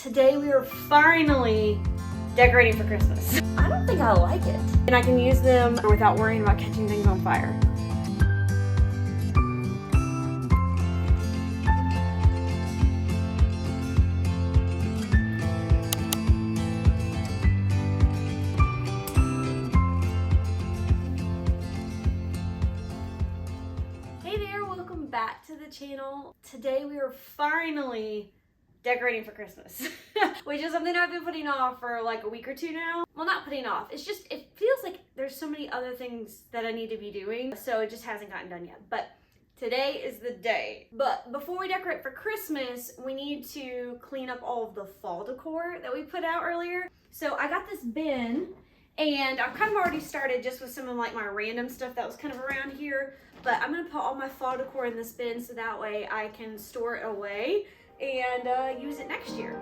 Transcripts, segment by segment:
Today we are finally decorating for Christmas. I don't think I like it. And I can use them without worrying about catching things on fire. Hey there, welcome back to the channel. Today we are finally decorating for Christmas, which is something I've been putting off for like a week or two now. Well, not putting off, it's just, it feels like there's so many other things that I need to be doing, so it just hasn't gotten done yet. But today is the day. But before we decorate for Christmas, we need to clean up all of the fall decor that we put out earlier. So I got this bin, and I've kind of already started just with some of like my random stuff that was kind of around here, but I'm gonna put all my fall decor in this bin so that way I can store it away and use it next year.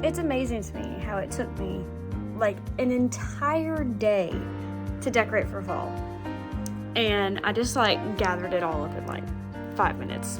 It's amazing to me how it took me like an entire day to decorate for fall. And I just like gathered it all up in like 5 minutes.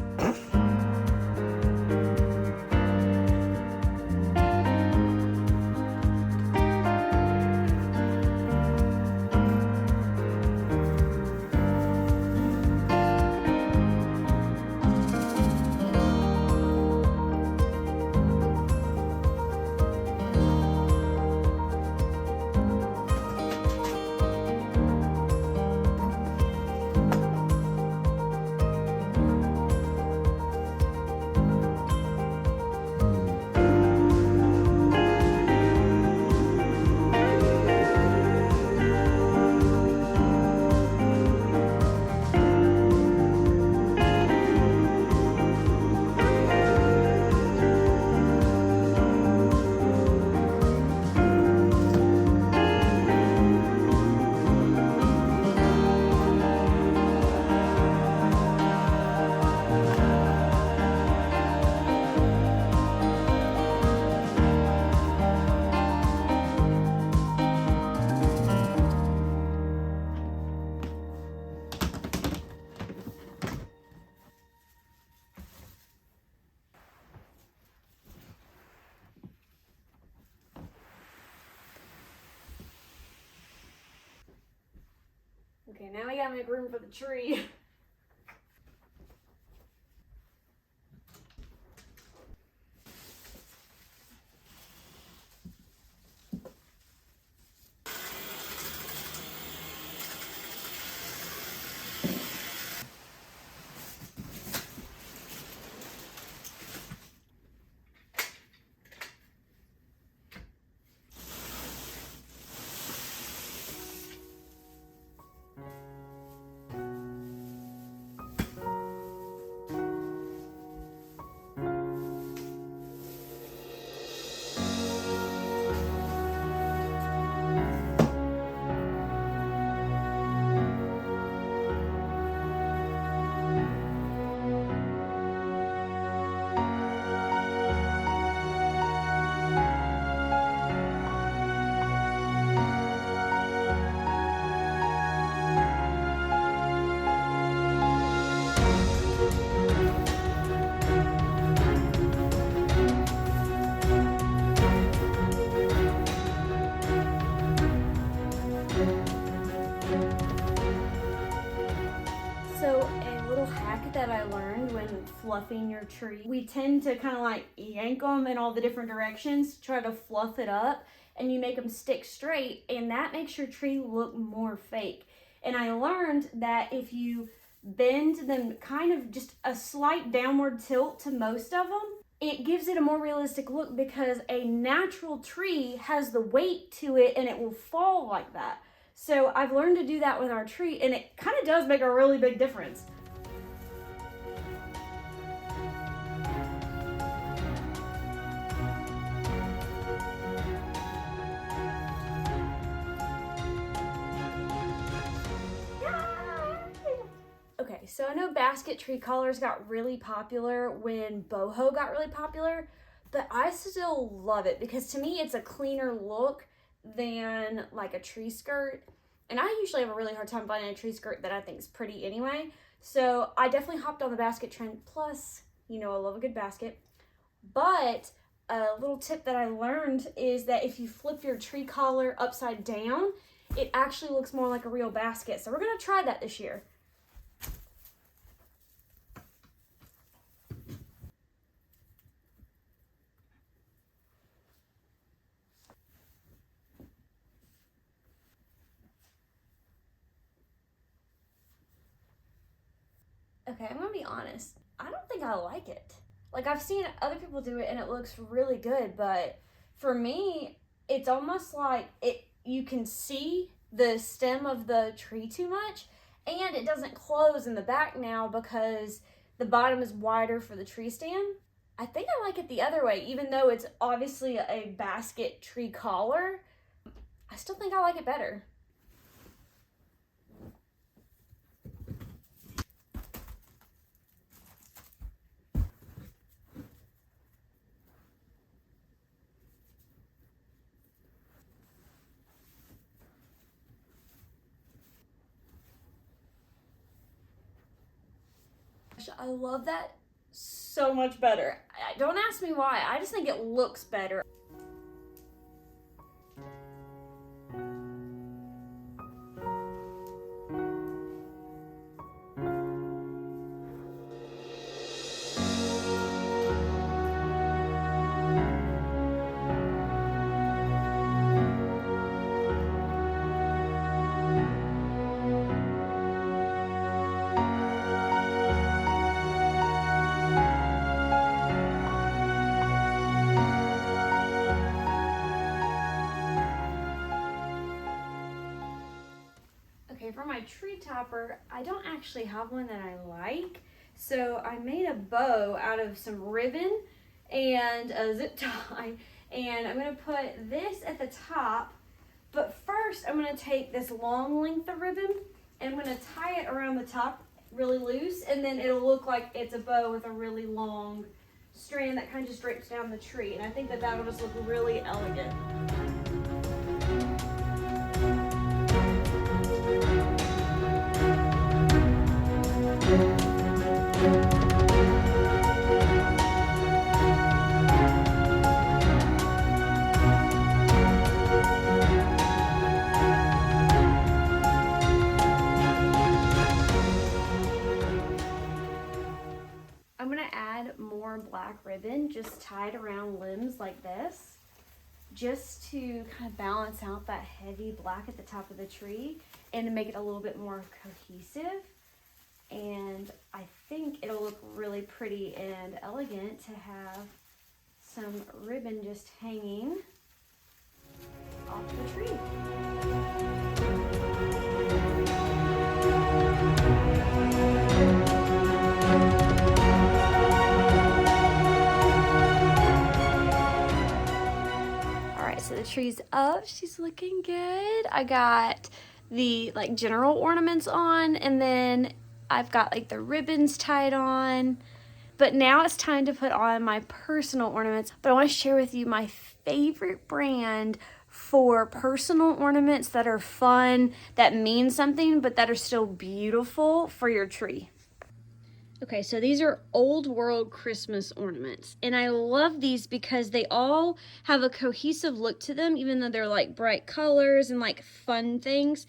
Okay, now we gotta make room for the tree. That I learned when fluffing your tree. We tend to kind of like yank them in all the different directions, try to fluff it up, and you make them stick straight, and that makes your tree look more fake. And I learned that if you bend and then kind of just a slight downward tilt to most of them, it gives it a more realistic look because a natural tree has the weight to it and it will fall like that. So I've learned to do that with our tree, and it kind of does make a really big difference. Okay, so I know basket tree colors got really popular when boho got really popular, but I still love it because to me it's a cleaner look than like a tree skirt. And I usually have a really hard time finding a tree skirt that I think is pretty anyway. So I definitely hopped on the basket trend. Plus, you know, I love a good basket. But a little tip that I learned is that if you flip your tree collar upside down, it actually looks more like a real basket. So we're gonna try that this year. Okay, I'm gonna be honest. I don't think I like it. Like, I've seen other people do it and it looks really good, but for me, it's almost like you can see the stem of the tree too much, and it doesn't close in the back now because the bottom is wider for the tree stand. I think I like it the other way, even though it's obviously a basket tree collar. I still think I like it better. I love that so much better. Don't ask me why. I just think it looks better. For my tree topper, I don't actually have one that I like, so I made a bow out of some ribbon and a zip tie, and I'm going to put this at the top, but first I'm going to take this long length of ribbon and I'm going to tie it around the top really loose, and then it'll look like it's a bow with a really long strand that kind of just drapes down the tree, and I think that that'll just look really elegant. I'm going to add more black ribbon just tied around limbs like this, just to kind of balance out that heavy black at the top of the tree and to make it a little bit more cohesive. And I think it'll look really pretty and elegant to have some ribbon just hanging off the tree. So the tree's up, she's looking good. I got the like general ornaments on, and then I've got like the ribbons tied on. But now it's time to put on my personal ornaments. But I want to share with you my favorite brand for personal ornaments that are fun, that mean something, but that are still beautiful for your tree. Okay, so these are old world Christmas ornaments, and I love these because they all have a cohesive look to them, even though they're like bright colors and like fun things.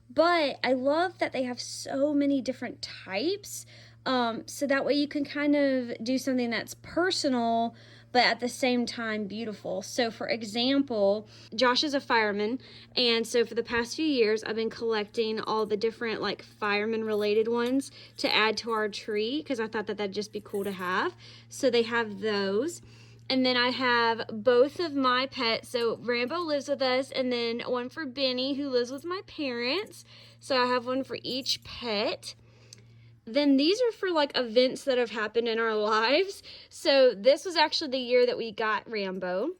But I love that they have so many different types So that way you can kind of do something that's personal, but at the same time beautiful. So for example, Josh is a fireman, and so for the past few years I've been collecting all the different like fireman related ones to add to our tree because I thought that that'd just be cool to have. So they have those. And then I have both of my pets. So Rambo lives with us, and then one for Benny who lives with my parents. So I have one for each pet. Then these are for like events that have happened in our lives. So this was actually the year that we got Rambo.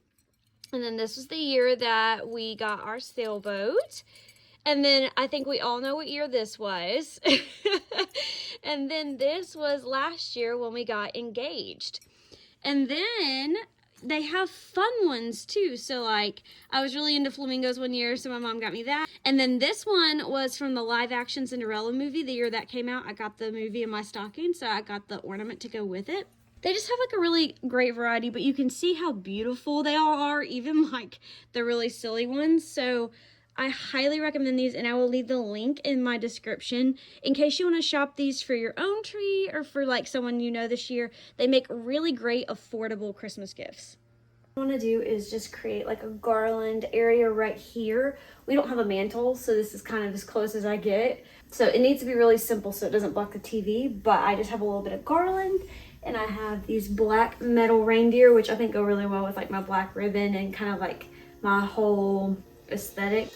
And then this was the year that we got our sailboat. And then I think we all know what year this was. And then this was last year when we got engaged. And then they have fun ones too. So like I was really into flamingos one year, so my mom got me that. And then this one was from the live action Cinderella movie. The year that came out, I got the movie in my stocking, so I got the ornament to go with it. They just have like a really great variety, but you can see how beautiful they all are, even like the really silly ones. So I highly recommend these, and I will leave the link in my description in case you want to shop these for your own tree or for like someone you know this year. They make really great affordable Christmas gifts. What I want to do is just create like a garland area right here. We don't have a mantle, so this is kind of as close as I get. So it needs to be really simple so it doesn't block the TV, but I just have a little bit of garland, and I have these black metal reindeer, which I think go really well with like my black ribbon and kind of like my whole aesthetic.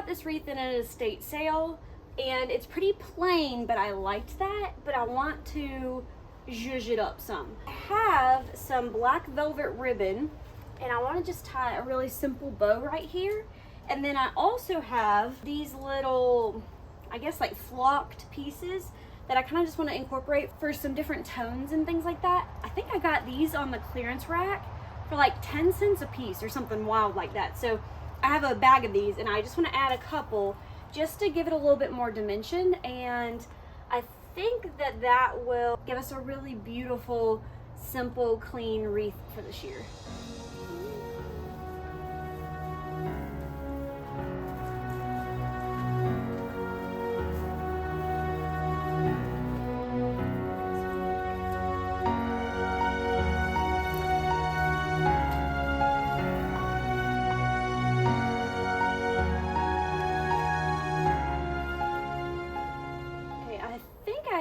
This wreath in an estate sale, and it's pretty plain, but I liked that, but I want to zhuzh it up some. I have some black velvet ribbon, and I want to just tie a really simple bow right here. And then I also have these little, I guess like flocked pieces that I kind of just want to incorporate for some different tones and things like that. I think I got these on the clearance rack for like 10 cents a piece or something wild like that. So I have a bag of these, and I just want to add a couple just to give it a little bit more dimension, and I think that that will give us a really beautiful, simple, clean wreath for this year.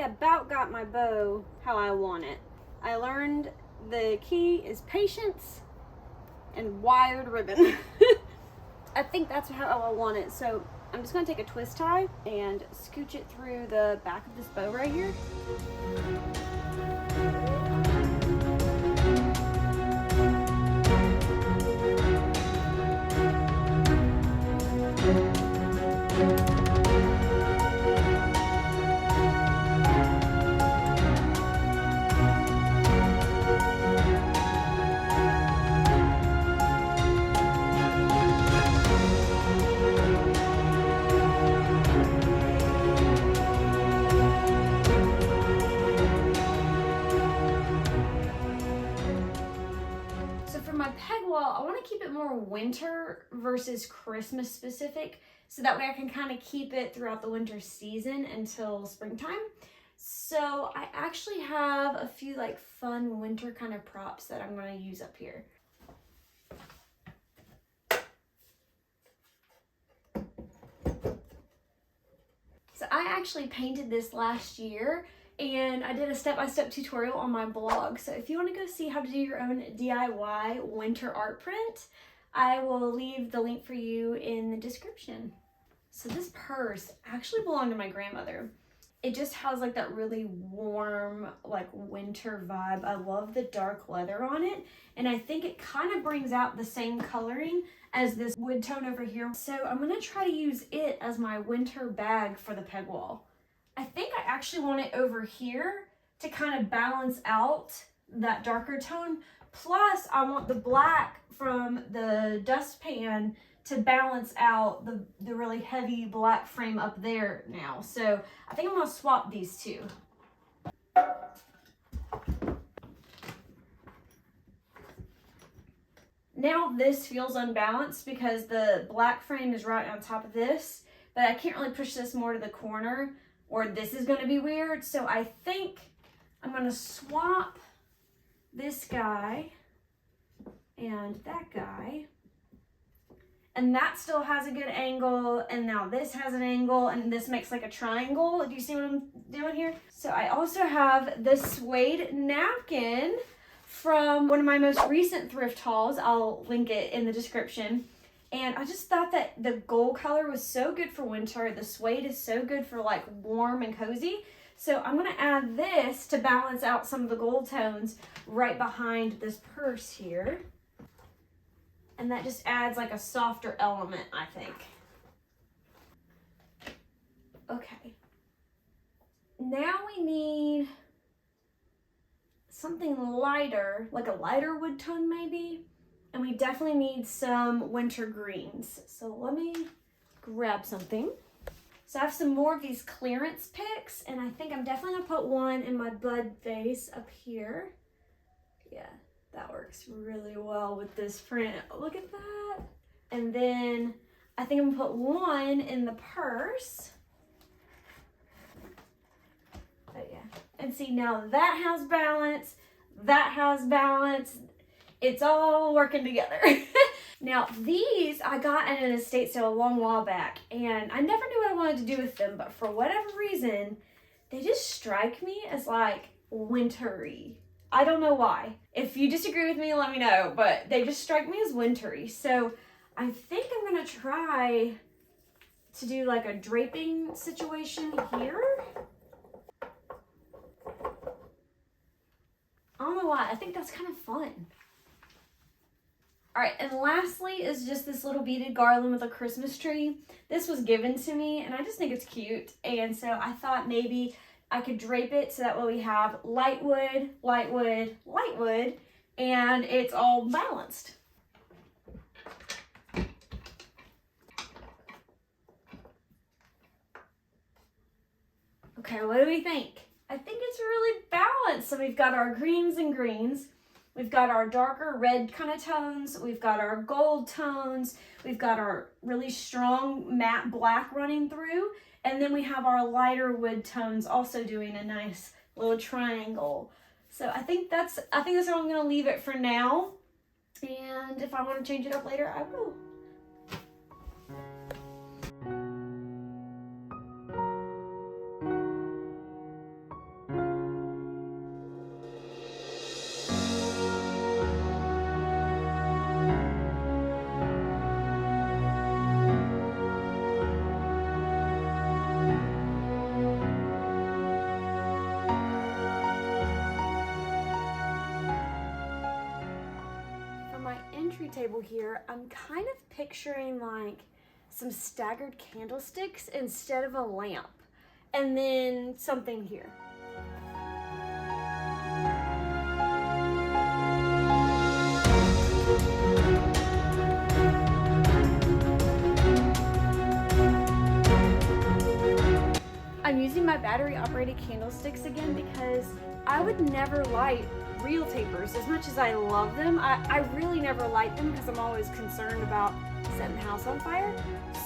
About got my bow how I want it. I learned the key is patience and wired ribbon. I think that's how I want it. So I'm just going to take a twist tie and scooch it through the back of this bow right here. I want to keep it more winter versus Christmas specific, so that way I can kind of keep it throughout the winter season until springtime. So I actually have a few like fun winter kind of props that I'm going to use up here. So I actually painted this last year, and I did a step-by-step tutorial on my blog. So if you want to go see how to do your own DIY winter art print, I will leave the link for you in the description. So this purse actually belonged to my grandmother. It just has like that really warm, like winter vibe. I love the dark leather on it, and I think it kind of brings out the same coloring as this wood tone over here. So I'm gonna try to use it as my winter bag for the peg wall. I think I actually want it over here to kind of balance out that darker tone. Plus I want the black from the dustpan to balance out the really heavy black frame up there now. So I think I'm gonna swap these two. Now this feels unbalanced because the black frame is right on top of this, but I can't really push this more to the corner or this is gonna be weird. So I think I'm gonna swap this guy and that guy. And that still has a good angle, and now this has an angle, and this makes like a triangle. Do you see what I'm doing here? So I also have this suede napkin from one of my most recent thrift hauls. I'll link it in the description. And I just thought that the gold color was so good for winter. The suede is so good for like warm and cozy. So I'm gonna add this to balance out some of the gold tones right behind this purse here. And that just adds like a softer element, I think. Okay. Now we need something lighter, like a lighter wood tone maybe. And we definitely need some winter greens. So let me grab something. So I have some more of these clearance picks, and I think I'm definitely gonna put one in my bud vase up here. Yeah. That works really well with this print. Look at that. And then I think I'm gonna put one in the purse. Oh yeah. And see, now that has balance, that has balance. It's all working together. Now these I got at an estate sale a long while back, and I never knew what I wanted to do with them, but for whatever reason, they just strike me as like wintry. I don't know why. If you disagree with me, let me know, but they just strike me as wintry. So I think I'm gonna try to do like a draping situation here. I don't know why, I think that's kind of fun. All right, and lastly is just this little beaded garland with a Christmas tree. This was given to me, and I just think it's cute. And so I thought maybe I could drape it so that way we have light wood, light wood, light wood, and it's all balanced. Okay, what do we think? I think it's really balanced. So we've got our greens and greens. We've got our darker red kind of tones. We've got our gold tones. We've got our really strong matte black running through. And then we have our lighter wood tones also doing a nice little triangle. So I think that's how I'm gonna leave it for now. And if I want to change it up later, I will. Table here, I'm kind of picturing like some staggered candlesticks instead of a lamp, and then something here. I'm using my battery operated candlesticks again because I would never light real tapers. As much as I love them, I really never light them because I'm always concerned about setting the house on fire.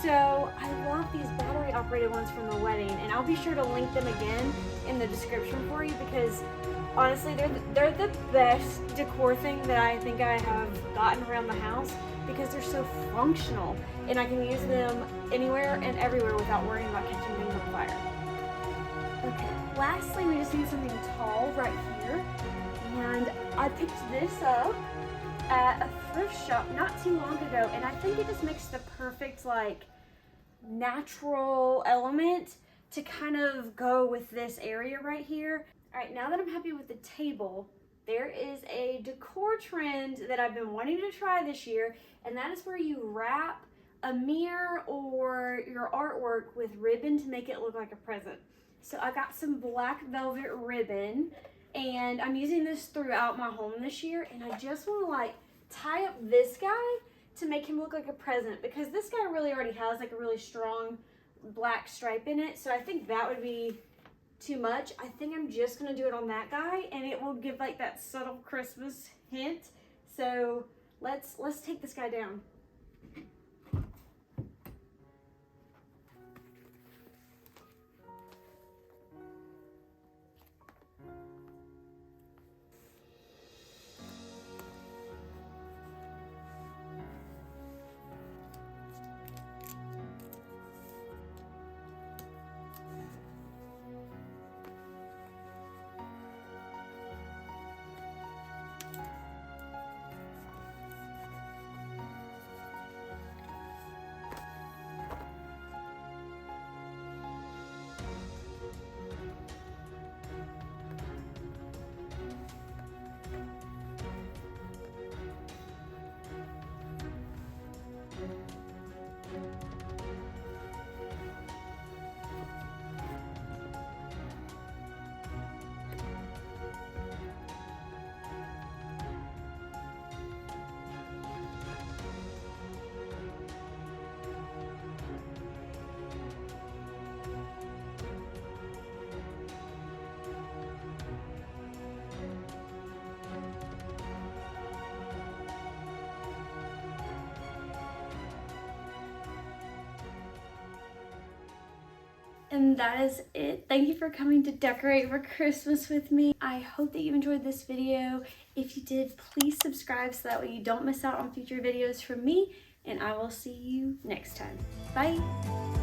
So I love these battery operated ones from the wedding, and I'll be sure to link them again in the description for you because honestly they're the best decor thing that I think I have gotten around the house because they're so functional and I can use them anywhere and everywhere without worrying about catching things on fire. Okay, lastly, we just need something tall right here. And I picked this up at a thrift shop not too long ago, and I think it just makes the perfect like natural element to kind of go with this area right here. All right, now that I'm happy with the table, there is a decor trend that I've been wanting to try this year, and that is where you wrap a mirror or your artwork with ribbon to make it look like a present. So I got some black velvet ribbon, and I'm using this throughout my home this year, and I just want to like tie up this guy to make him look like a present, because this guy really already has like a really strong black stripe in it. So I think that would be too much. I think I'm just gonna do it on that guy, and it will give like that subtle Christmas hint. So let's take this guy down. And that is it. Thank you for coming to decorate for Christmas with me. I hope that you enjoyed this video. If you did, please subscribe so that way you don't miss out on future videos from me, and I will see you next time. Bye.